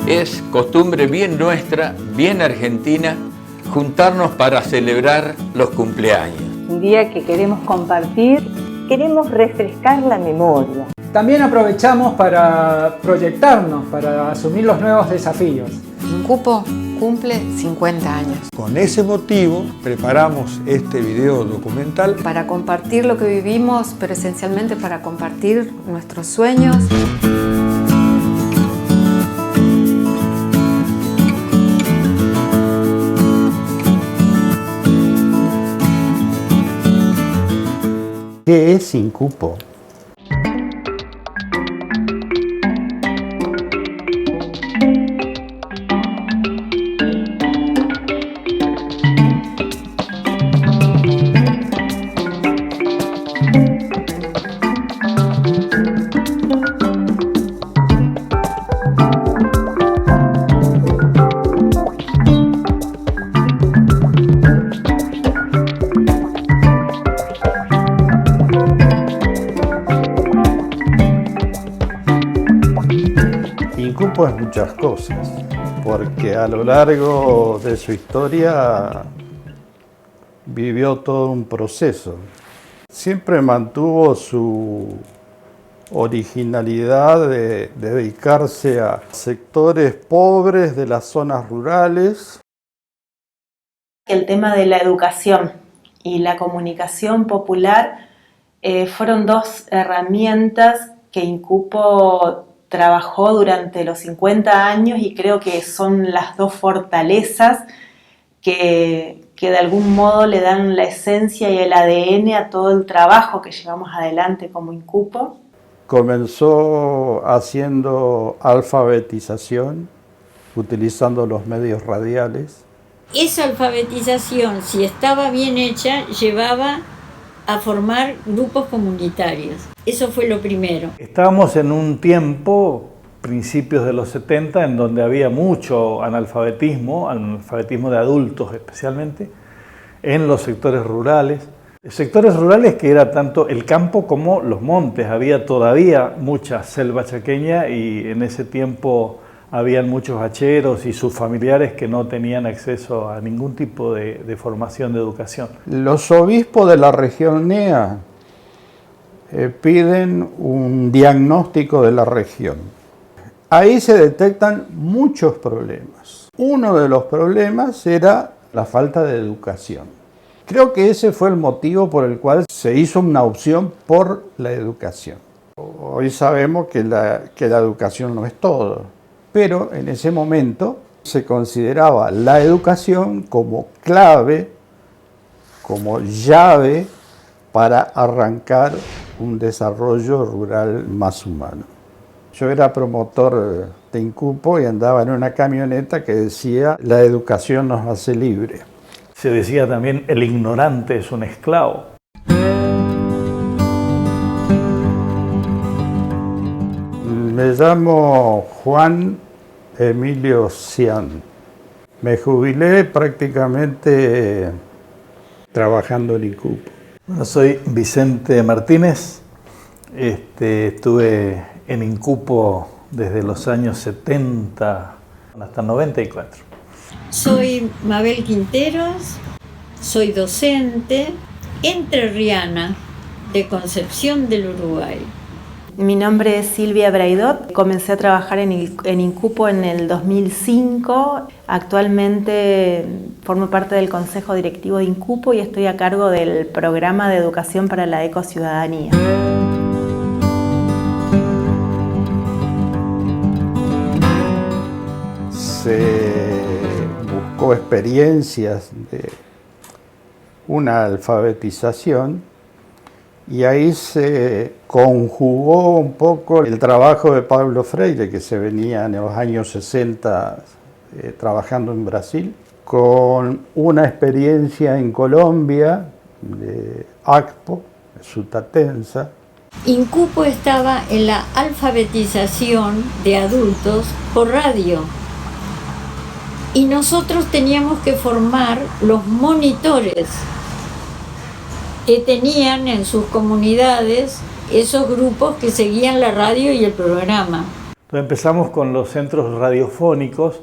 Es costumbre bien nuestra, bien argentina, juntarnos para celebrar los cumpleaños. Un día que queremos compartir, queremos refrescar la memoria. También aprovechamos para proyectarnos, para asumir los nuevos desafíos. INCUPO cumple 50 años. Con ese motivo preparamos este video documental Para compartir lo que vivimos, pero esencialmente para compartir nuestros sueños. ¿Qué es INCUPO? INCUPO es muchas cosas, porque a lo largo de su historia vivió todo un proceso. Siempre mantuvo su originalidad de dedicarse a sectores pobres de las zonas rurales. El tema de la educación y la comunicación popular fueron dos herramientas que INCUPO trabajó durante los 50 años y creo que son las dos fortalezas que de algún modo le dan la esencia y el ADN a todo el trabajo que llevamos adelante como INCUPO. Comenzó haciendo alfabetización, utilizando los medios radiales. Esa alfabetización, si estaba bien hecha, llevaba a formar grupos comunitarios. Eso fue lo primero. Estábamos en un tiempo, principios de los 70, en donde había mucho analfabetismo de adultos especialmente, en los sectores rurales. Sectores rurales que era tanto el campo como los montes. Había todavía mucha selva chaqueña y en ese tiempo habían muchos hacheros y sus familiares que no tenían acceso a ningún tipo de formación de educación. Los obispos de la región NEA piden un diagnóstico de la región. Ahí se detectan muchos problemas. Uno de los problemas era la falta de educación. Creo que ese fue el motivo por el cual se hizo una opción por la educación. Hoy sabemos que la educación no es todo, pero en ese momento se consideraba la educación como clave, como llave para arrancar un desarrollo rural más humano. Yo era promotor de INCUPO y andaba en una camioneta que decía: la educación nos hace libre. Se decía también: el ignorante es un esclavo. Me llamo Juan Emilio Cian. Me jubilé prácticamente trabajando en INCUPO. Bueno, soy Vicente Martínez. Estuve en INCUPO desde los años 70 hasta 94. Soy Mabel Quinteros, soy docente entrerriana de Concepción del Uruguay. Mi nombre es Silvia Braidot, comencé a trabajar en INCUPO en el 2005. Actualmente formo parte del Consejo Directivo de INCUPO y estoy a cargo del Programa de Educación para la Ecociudadanía. Se buscó experiencias de una alfabetización y ahí se conjugó un poco el trabajo de Pablo Freire, que se venía en los años 60 trabajando en Brasil, con una experiencia en Colombia de ACPO, Sutatensa. INCUPO estaba en la alfabetización de adultos por radio y nosotros teníamos que formar los monitores que tenían en sus comunidades esos grupos que seguían la radio y el programa. Entonces empezamos con los centros radiofónicos,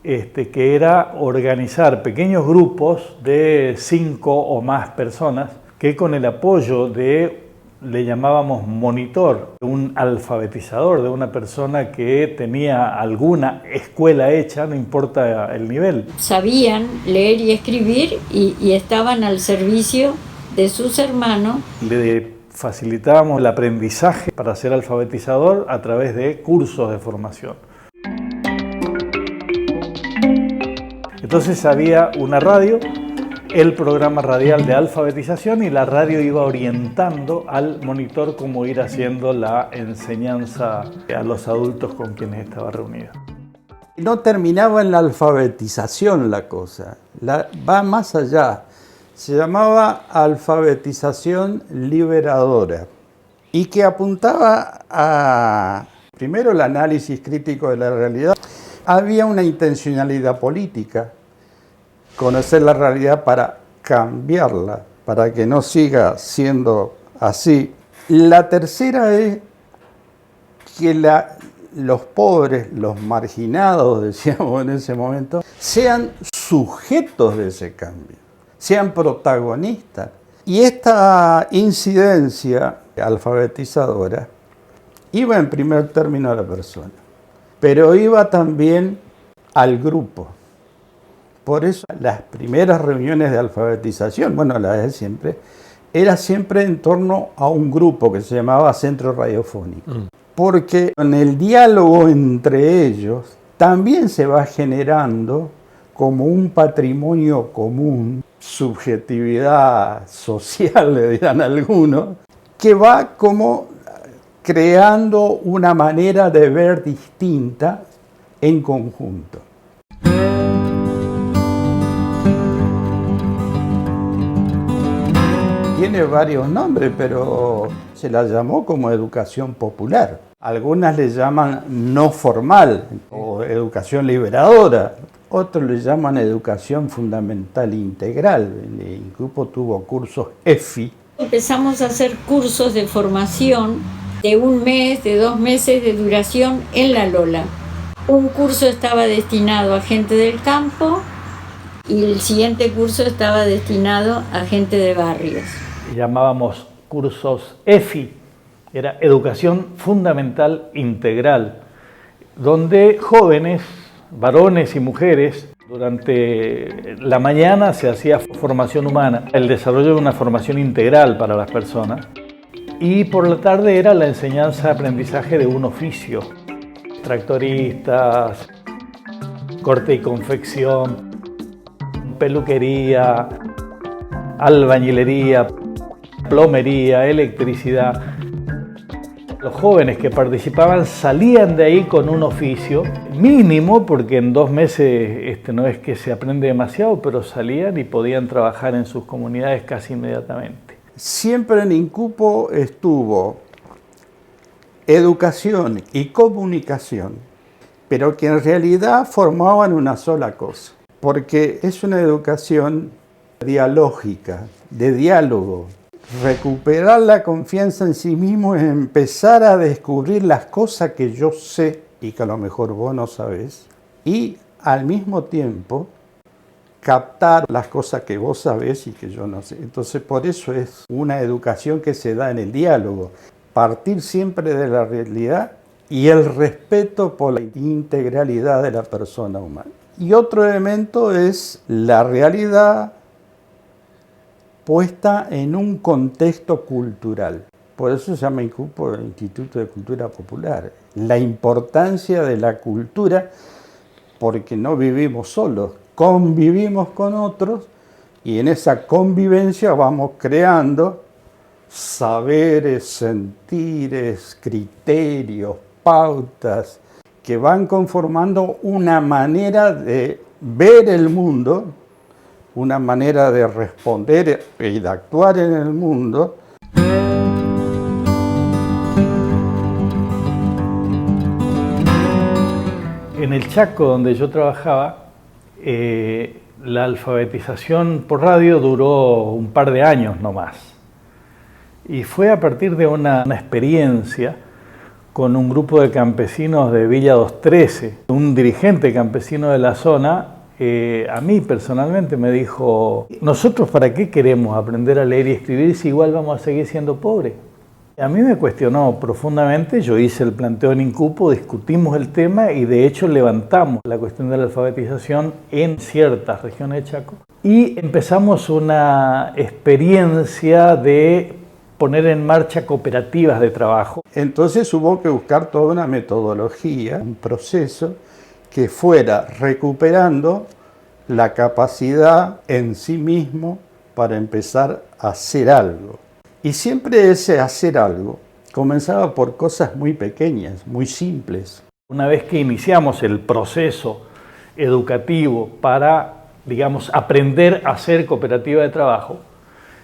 que era organizar pequeños grupos de 5 o más personas que con el apoyo le llamábamos monitor, un alfabetizador, de una persona que tenía alguna escuela hecha, no importa el nivel. Sabían leer y escribir y estaban al servicio de sus hermanos. Le facilitábamos el aprendizaje para ser alfabetizador a través de cursos de formación. Entonces había una radio, el programa radial de alfabetización, y la radio iba orientando al monitor cómo ir haciendo la enseñanza a los adultos con quienes estaba reunido. No terminaba en la alfabetización la cosa, va más allá. Se llamaba alfabetización liberadora y que apuntaba a, primero, el análisis crítico de la realidad. Había una intencionalidad política, conocer la realidad para cambiarla, para que no siga siendo así. La tercera es que los pobres, los marginados, decíamos en ese momento, sean sujetos de ese cambio, sean protagonistas. Y esta incidencia alfabetizadora iba en primer término a la persona, pero iba también al grupo. Por eso las primeras reuniones de alfabetización, bueno, las de siempre, era siempre en torno a un grupo que se llamaba Centro Radiofónico. Porque en el diálogo entre ellos también se va generando como un patrimonio común, subjetividad social, le dirán algunos, que va como creando una manera de ver distinta en conjunto. Tiene varios nombres, pero se la llamó como educación popular. Algunas le llaman no formal o educación liberadora. Otros le llaman educación fundamental integral. El grupo tuvo cursos EFI. Empezamos a hacer cursos de formación de 1 mes, de 2 meses de duración en La Lola. Un curso estaba destinado a gente del campo y el siguiente curso estaba destinado a gente de barrios. Llamábamos cursos EFI, era Educación Fundamental Integral, donde jóvenes, varones y mujeres, durante la mañana se hacía formación humana, el desarrollo de una formación integral para las personas, y por la tarde era la enseñanza, aprendizaje de un oficio, tractoristas, corte y confección, peluquería, albañilería, plomería, electricidad. Los jóvenes que participaban salían de ahí con un oficio mínimo, porque en 2 meses no es que se aprende demasiado, pero salían y podían trabajar en sus comunidades casi inmediatamente. Siempre en Incupo estuvo educación y comunicación, pero que en realidad formaban una sola cosa, porque es una educación dialógica, de diálogo. Recuperar la confianza en sí mismo es empezar a descubrir las cosas que yo sé y que a lo mejor vos no sabés, y al mismo tiempo captar las cosas que vos sabés y que yo no sé. Entonces por eso es una educación que se da en el diálogo, partir siempre de la realidad y el respeto por la integralidad de la persona humana. Y otro elemento es la realidad puesta en un contexto cultural. Por eso se llama Incupo el Instituto de Cultura Popular. La importancia de la cultura, porque no vivimos solos, convivimos con otros y en esa convivencia vamos creando saberes, sentires, criterios, pautas, que van conformando una manera de ver el mundo, una manera de responder y de actuar en el mundo. En el Chaco, donde yo trabajaba, la alfabetización por radio duró un par de años nomás. Y fue a partir de una experiencia con un grupo de campesinos de Villa 213. Un dirigente campesino de la zona, a mí personalmente me dijo: ¿nosotros para qué queremos aprender a leer y escribir si igual vamos a seguir siendo pobres? A mí me cuestionó profundamente. Yo hice el planteo en Incupo, discutimos el tema y de hecho levantamos la cuestión de la alfabetización en ciertas regiones de Chaco y empezamos una experiencia de poner en marcha cooperativas de trabajo. Entonces hubo que buscar toda una metodología, un proceso que fuera recuperando la capacidad en sí mismo para empezar a hacer algo. Y siempre ese hacer algo comenzaba por cosas muy pequeñas, muy simples. Una vez que iniciamos el proceso educativo para, digamos, aprender a hacer cooperativa de trabajo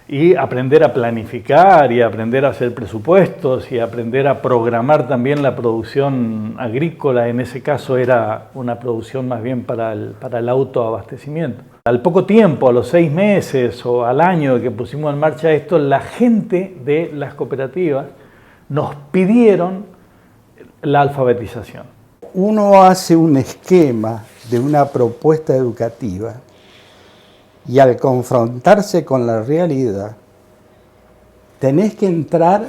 y aprender a planificar y aprender a hacer presupuestos y aprender a programar también la producción agrícola, en ese caso era una producción más bien para el autoabastecimiento. Al poco tiempo, a los 6 meses o al año de que pusimos en marcha esto, la gente de las cooperativas nos pidieron la alfabetización. Uno hace un esquema de una propuesta educativa y al confrontarse con la realidad, tenés que entrar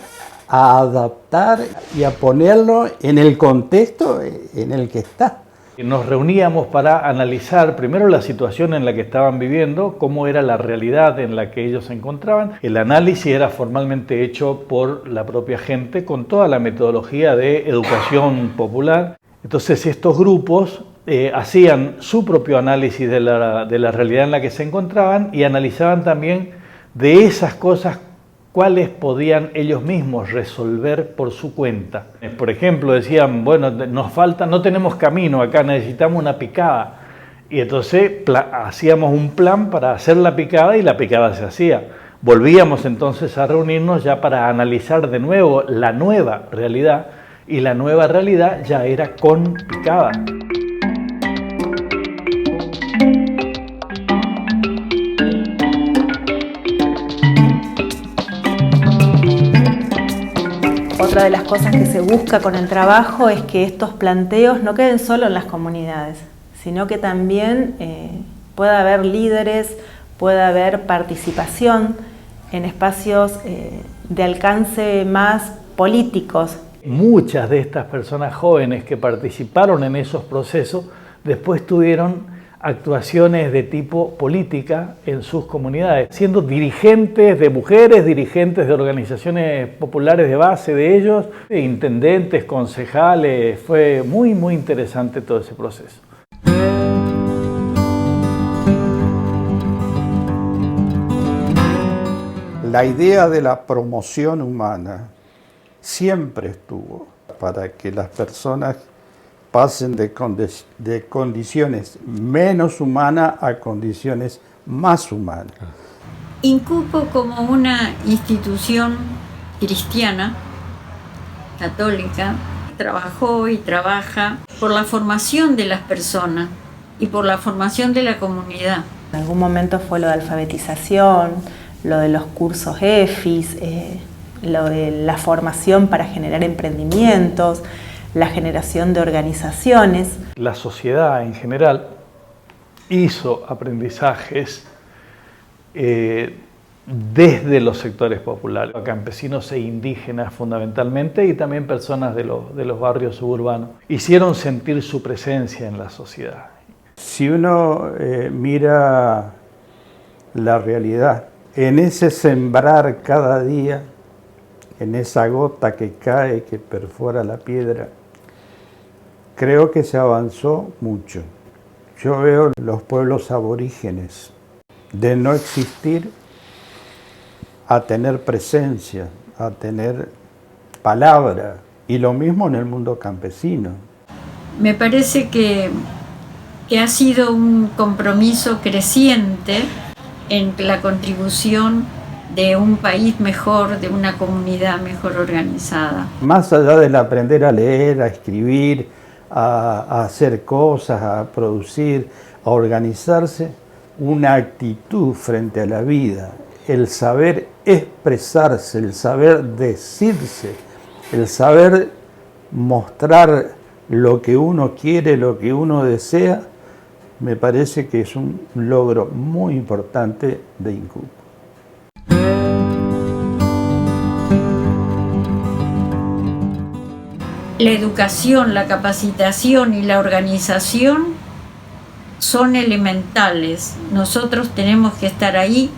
a adaptar y a ponerlo en el contexto en el que está. Nos reuníamos para analizar primero la situación en la que estaban viviendo, cómo era la realidad en la que ellos se encontraban. El análisis era formalmente hecho por la propia gente con toda la metodología de educación popular. Entonces estos grupos hacían su propio análisis de la realidad en la que se encontraban y analizaban también de esas cosas cuáles podían ellos mismos resolver por su cuenta. Por ejemplo, decían, bueno, nos falta, no tenemos camino acá, necesitamos una picada. Y entonces hacíamos un plan para hacer la picada y la picada se hacía. Volvíamos entonces a reunirnos ya para analizar de nuevo la nueva realidad y la nueva realidad ya era con picada. Otra de las cosas que se busca con el trabajo es que estos planteos no queden solo en las comunidades, sino que también pueda haber líderes, pueda haber participación en espacios de alcance más políticos. Muchas de estas personas jóvenes que participaron en esos procesos después tuvieron actuaciones de tipo política en sus comunidades, siendo dirigentes de mujeres, dirigentes de organizaciones populares de base de ellos, intendentes, concejales. Fue muy, muy interesante todo ese proceso. La idea de la promoción humana siempre estuvo para que las personas pasen de condiciones menos humanas a condiciones más humanas. Incupo como una institución cristiana, católica, trabajó y trabaja por la formación de las personas y por la formación de la comunidad. En algún momento fue lo de alfabetización, lo de los cursos EFIS, lo de la formación para generar emprendimientos, la generación de organizaciones. La sociedad en general hizo aprendizajes desde los sectores populares, campesinos e indígenas fundamentalmente, y también personas de los barrios suburbanos. Hicieron sentir su presencia en la sociedad. Si uno mira la realidad, en ese sembrar cada día, en esa gota que cae, que perfora la piedra, creo que se avanzó mucho. Yo veo los pueblos aborígenes de no existir a tener presencia, a tener palabra, y lo mismo en el mundo campesino. Me parece que ha sido un compromiso creciente en la contribución de un país mejor, de una comunidad mejor organizada. Más allá del aprender a leer, a escribir, a hacer cosas, a producir, a organizarse, una actitud frente a la vida, el saber expresarse, el saber decirse, el saber mostrar lo que uno quiere, lo que uno desea, me parece que es un logro muy importante de INCUPO. La educación, la capacitación y la organización son elementales. Nosotros tenemos que estar ahí,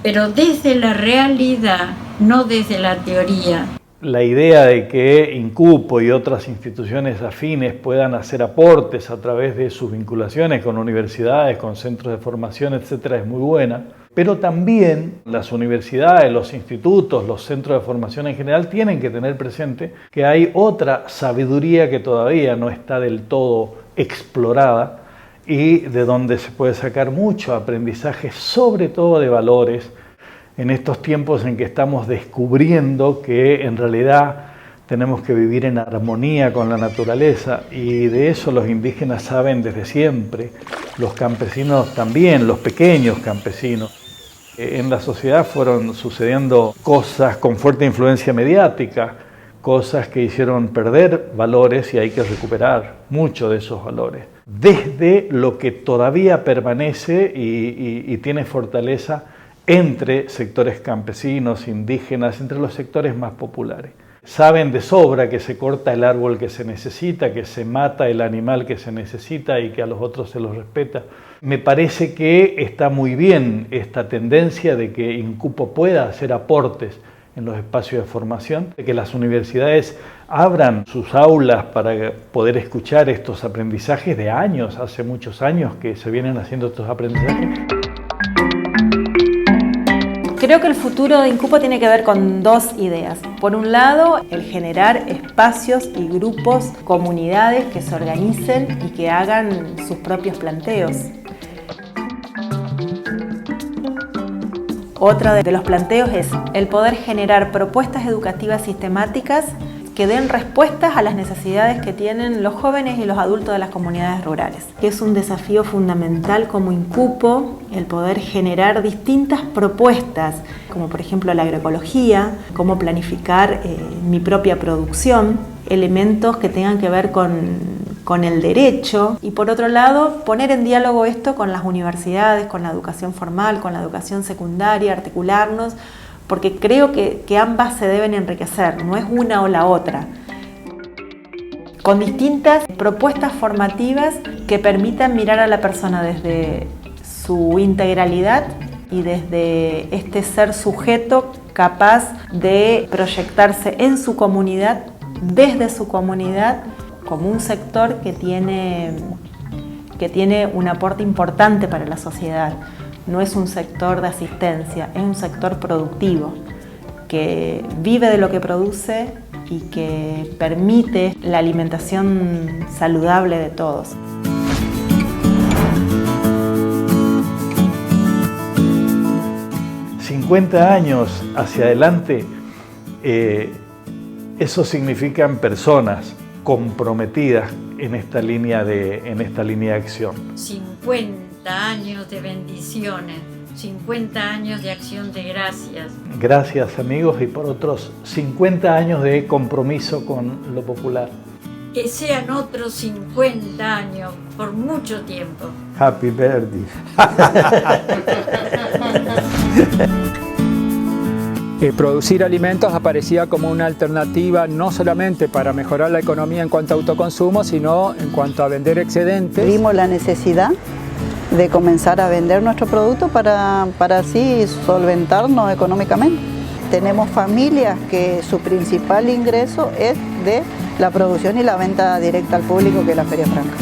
pero desde la realidad, no desde la teoría. La idea de que INCUPO y otras instituciones afines puedan hacer aportes a través de sus vinculaciones con universidades, con centros de formación, etcétera, es muy buena. Pero también las universidades, los institutos, los centros de formación en general tienen que tener presente que hay otra sabiduría que todavía no está del todo explorada y de donde se puede sacar mucho aprendizaje, sobre todo de valores, en estos tiempos en que estamos descubriendo que en realidad tenemos que vivir en armonía con la naturaleza, y de eso los indígenas saben desde siempre, los campesinos también, los pequeños campesinos. En la sociedad fueron sucediendo cosas con fuerte influencia mediática, cosas que hicieron perder valores, y hay que recuperar mucho de esos valores. Desde lo que todavía permanece y tiene fortaleza entre sectores campesinos, indígenas, entre los sectores más populares. Saben de sobra que se corta el árbol que se necesita, que se mata el animal que se necesita y que a los otros se los respeta. Me parece que está muy bien esta tendencia de que INCUPO pueda hacer aportes en los espacios de formación, de que las universidades abran sus aulas para poder escuchar estos aprendizajes de años, hace muchos años que se vienen haciendo estos aprendizajes. Creo que el futuro de INCUPO tiene que ver con dos ideas. Por un lado, el generar espacios y grupos, comunidades que se organicen y que hagan sus propios planteos. Otra de los planteos es el poder generar propuestas educativas sistemáticas que den respuestas a las necesidades que tienen los jóvenes y los adultos de las comunidades rurales. Es un desafío fundamental como INCUPO el poder generar distintas propuestas, como por ejemplo la agroecología, cómo planificar mi propia producción, elementos que tengan que ver con el derecho, y por otro lado poner en diálogo esto con las universidades, con la educación formal, con la educación secundaria, articularnos, porque creo que ambas se deben enriquecer, no es una o la otra, con distintas propuestas formativas que permitan mirar a la persona desde su integralidad y desde este ser sujeto capaz de proyectarse en su comunidad, desde su comunidad, como un sector que tiene un aporte importante para la sociedad. No es un sector de asistencia, es un sector productivo que vive de lo que produce y que permite la alimentación saludable de todos. $50 años hacia adelante, eso significan personas comprometidas en esta línea de acción. 50 años de bendiciones, 50 años de acción de gracias. Gracias, amigos, y por otros 50 años de compromiso con lo popular. Que sean otros 50 años, por mucho tiempo. Happy birthday. Producir alimentos aparecía como una alternativa no solamente para mejorar la economía en cuanto a autoconsumo, sino en cuanto a vender excedentes. Vimos la necesidad de comenzar a vender nuestro producto para así solventarnos económicamente. Tenemos familias que su principal ingreso es de la producción y la venta directa al público, que es la Feria Franca.